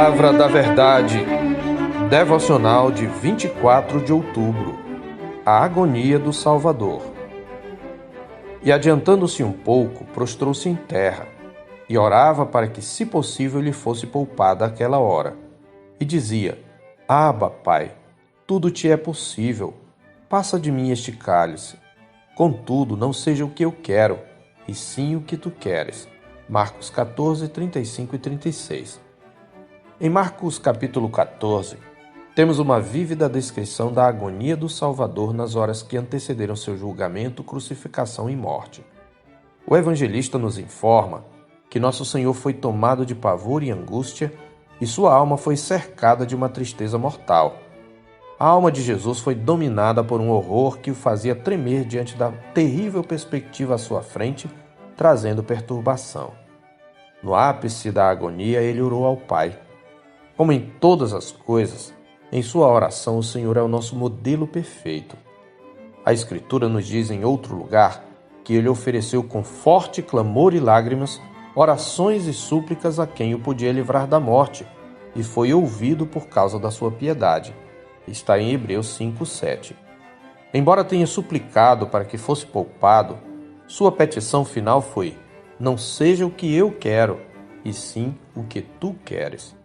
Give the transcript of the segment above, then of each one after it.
Palavra da Verdade, devocional de 24 de outubro, a agonia do Salvador. E adiantando-se um pouco, prostrou-se em terra, e orava para que, se possível, lhe fosse poupada aquela hora. E dizia: Abba, Pai, tudo te é possível, passa de mim este cálice. Contudo, não seja o que eu quero, e sim o que tu queres. Marcos 14, 35 e 36. Em Marcos capítulo 14, temos uma vívida descrição da agonia do Salvador nas horas que antecederam seu julgamento, crucificação e morte. O evangelista nos informa que nosso Senhor foi tomado de pavor e angústia e sua alma foi cercada de uma tristeza mortal. A alma de Jesus foi dominada por um horror que o fazia tremer diante da terrível perspectiva à sua frente, trazendo perturbação. No ápice da agonia, ele orou ao Pai. Como em todas as coisas, em sua oração o Senhor é o nosso modelo perfeito. A Escritura nos diz em outro lugar que ele ofereceu com forte clamor e lágrimas orações e súplicas a quem o podia livrar da morte, e foi ouvido por causa da sua piedade. Está em Hebreus 5:7. Embora tenha suplicado para que fosse poupado, sua petição final foi: não seja o que eu quero, e sim o que tu queres.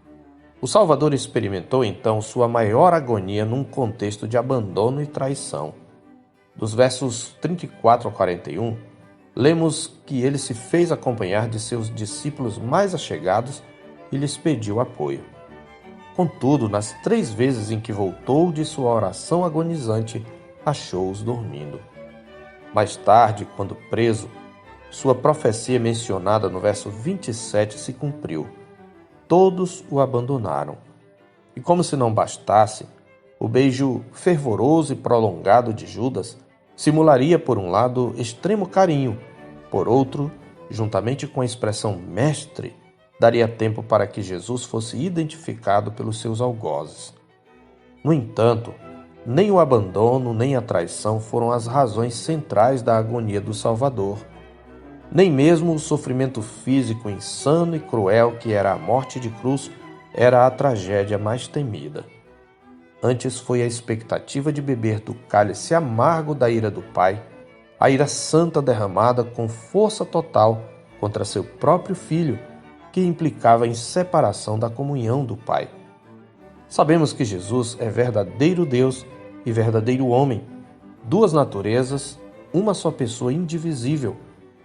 O Salvador experimentou então sua maior agonia num contexto de abandono e traição. Dos versos 34 a 41, lemos que ele se fez acompanhar de seus discípulos mais achegados e lhes pediu apoio. Contudo, nas 3 vezes em que voltou de sua oração agonizante, achou-os dormindo. Mais tarde, quando preso, sua profecia mencionada no verso 27 se cumpriu. Todos o abandonaram. E como se não bastasse, o beijo fervoroso e prolongado de Judas simularia, por um lado, extremo carinho, por outro, juntamente com a expressão mestre, daria tempo para que Jesus fosse identificado pelos seus algozes. No entanto, nem o abandono nem a traição foram as razões centrais da agonia do Salvador. Nem mesmo o sofrimento físico insano e cruel que era a morte de cruz era a tragédia mais temida. Antes foi a expectativa de beber do cálice amargo da ira do Pai, a ira santa derramada com força total contra seu próprio Filho, que implicava em separação da comunhão do Pai. Sabemos que Jesus é verdadeiro Deus e verdadeiro homem, 2 naturezas, uma só pessoa indivisível,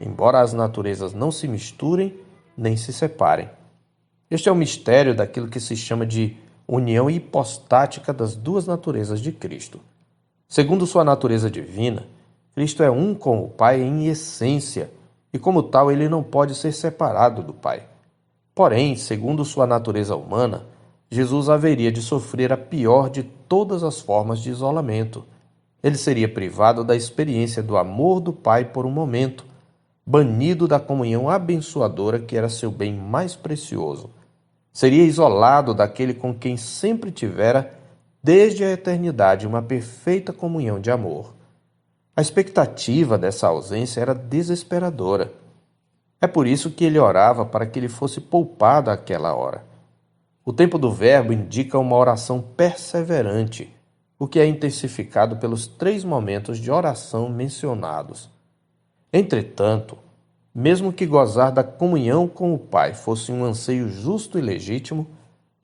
embora as naturezas não se misturem nem se separem. Este é o mistério daquilo que se chama de união hipostática das 2 naturezas de Cristo. Segundo sua natureza divina, Cristo é um com o Pai em essência, e como tal ele não pode ser separado do Pai. Porém, segundo sua natureza humana, Jesus haveria de sofrer a pior de todas as formas de isolamento. Ele seria privado da experiência do amor do Pai por um momento, banido da comunhão abençoadora que era seu bem mais precioso. Seria isolado daquele com quem sempre tivera, desde a eternidade, uma perfeita comunhão de amor. A expectativa dessa ausência era desesperadora. É por isso que ele orava para que ele fosse poupado àquela hora. O tempo do verbo indica uma oração perseverante, o que é intensificado pelos 3 momentos de oração mencionados. Entretanto, mesmo que gozar da comunhão com o Pai fosse um anseio justo e legítimo,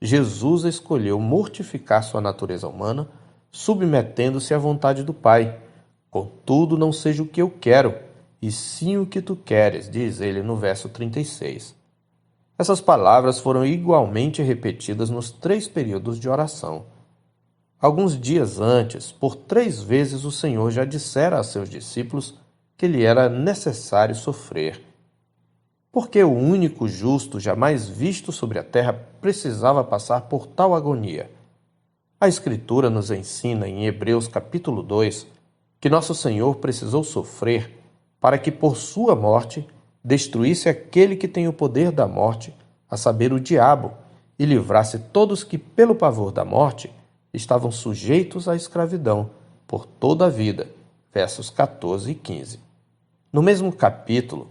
Jesus escolheu mortificar sua natureza humana, submetendo-se à vontade do Pai. Contudo, não seja o que eu quero, e sim o que tu queres, diz ele no verso 36. Essas palavras foram igualmente repetidas nos 3 períodos de oração. Alguns dias antes, por 3 vezes o Senhor já dissera a seus discípulos que lhe era necessário sofrer. Porque o único justo jamais visto sobre a terra precisava passar por tal agonia? A Escritura nos ensina em Hebreus capítulo 2 que nosso Senhor precisou sofrer para que por sua morte destruísse aquele que tem o poder da morte, a saber, o diabo, e livrasse todos que, pelo pavor da morte, estavam sujeitos à escravidão por toda a vida. Versos 14 e 15. No mesmo capítulo,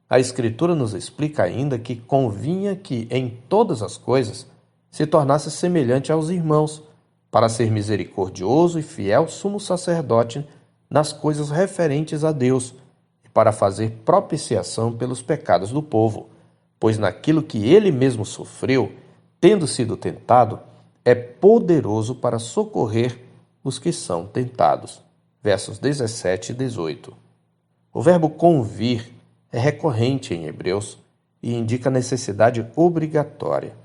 a Escritura nos explica ainda que convinha que, em todas as coisas, se tornasse semelhante aos irmãos, para ser misericordioso e fiel sumo sacerdote nas coisas referentes a Deus, e para fazer propiciação pelos pecados do povo, pois naquilo que ele mesmo sofreu, tendo sido tentado, é poderoso para socorrer os que são tentados. Versos 17 e 18. O verbo convir é recorrente em Hebreus e indica necessidade obrigatória.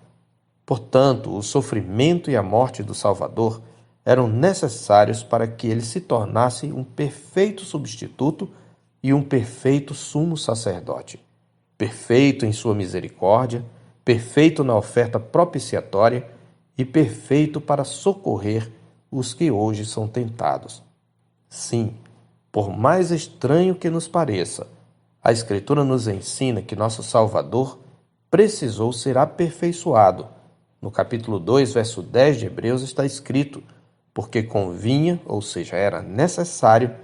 Portanto, o sofrimento e a morte do Salvador eram necessários para que ele se tornasse um perfeito substituto e um perfeito sumo sacerdote, perfeito em sua misericórdia, perfeito na oferta propiciatória e perfeito para socorrer os que hoje são tentados. Sim, por mais estranho que nos pareça, a Escritura nos ensina que nosso Salvador precisou ser aperfeiçoado. No capítulo 2, verso 10 de Hebreus está escrito: porque convinha, ou seja, era necessário,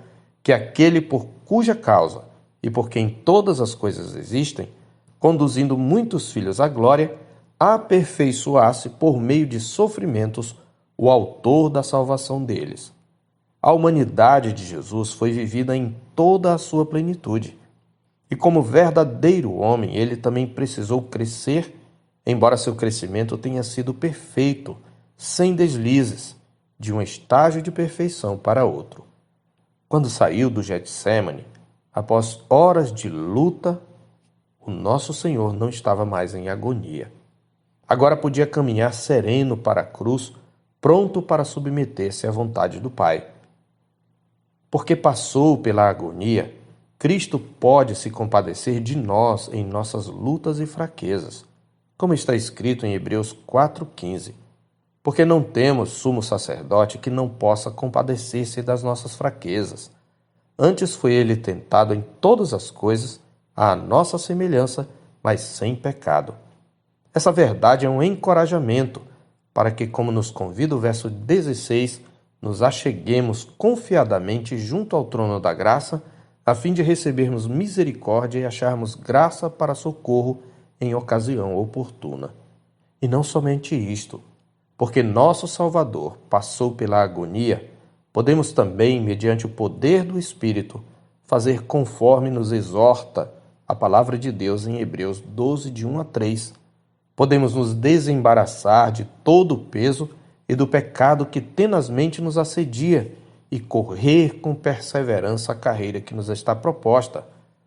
que aquele por cuja causa e por quem todas as coisas existem, conduzindo muitos filhos à glória, aperfeiçoasse por meio de sofrimentos o autor da salvação deles. A humanidade de Jesus foi vivida em toda a sua plenitude. E como verdadeiro homem, ele também precisou crescer, embora seu crescimento tenha sido perfeito, sem deslizes, de um estágio de perfeição para outro. Quando saiu do Getsemane, após horas de luta, o nosso Senhor não estava mais em agonia. Agora podia caminhar sereno para a cruz, pronto para submeter-se à vontade do Pai. Porque passou pela agonia, Cristo pode se compadecer de nós em nossas lutas e fraquezas, como está escrito em Hebreus 4,15. Porque não temos sumo sacerdote que não possa compadecer-se das nossas fraquezas. Antes foi ele tentado em todas as coisas, à nossa semelhança, mas sem pecado. Essa verdade é um encorajamento para que, como nos convida o verso 16, nos acheguemos confiadamente junto ao trono da graça, a fim de recebermos misericórdia e acharmos graça para socorro em ocasião oportuna. E não somente isto, porque nosso Salvador passou pela agonia, podemos também, mediante o poder do Espírito, fazer conforme nos exorta a palavra de Deus em Hebreus 12, de 1 a 3. Podemos nos desembaraçar de todo o peso e do pecado que tenazmente nos assedia e correr com perseverança a carreira que nos está proposta,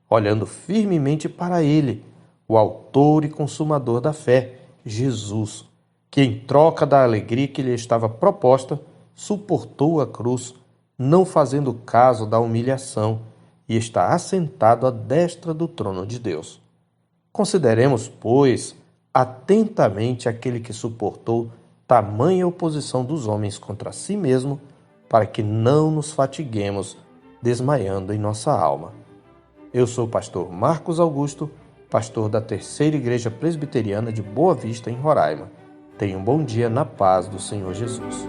olhando firmemente para Ele, o autor e consumador da fé, Jesus, que em troca da alegria que lhe estava proposta, suportou a cruz, não fazendo caso da humilhação, e está assentado à destra do trono de Deus. Consideremos, pois, atentamente aquele que suportou tamanha oposição dos homens contra si mesmo, para que não nos fatiguemos desmaiando em nossa alma. Eu sou o pastor Marcos Augusto, pastor da Terceira Igreja Presbiteriana de Boa Vista, em Roraima. Tenha um bom dia na paz do Senhor Jesus.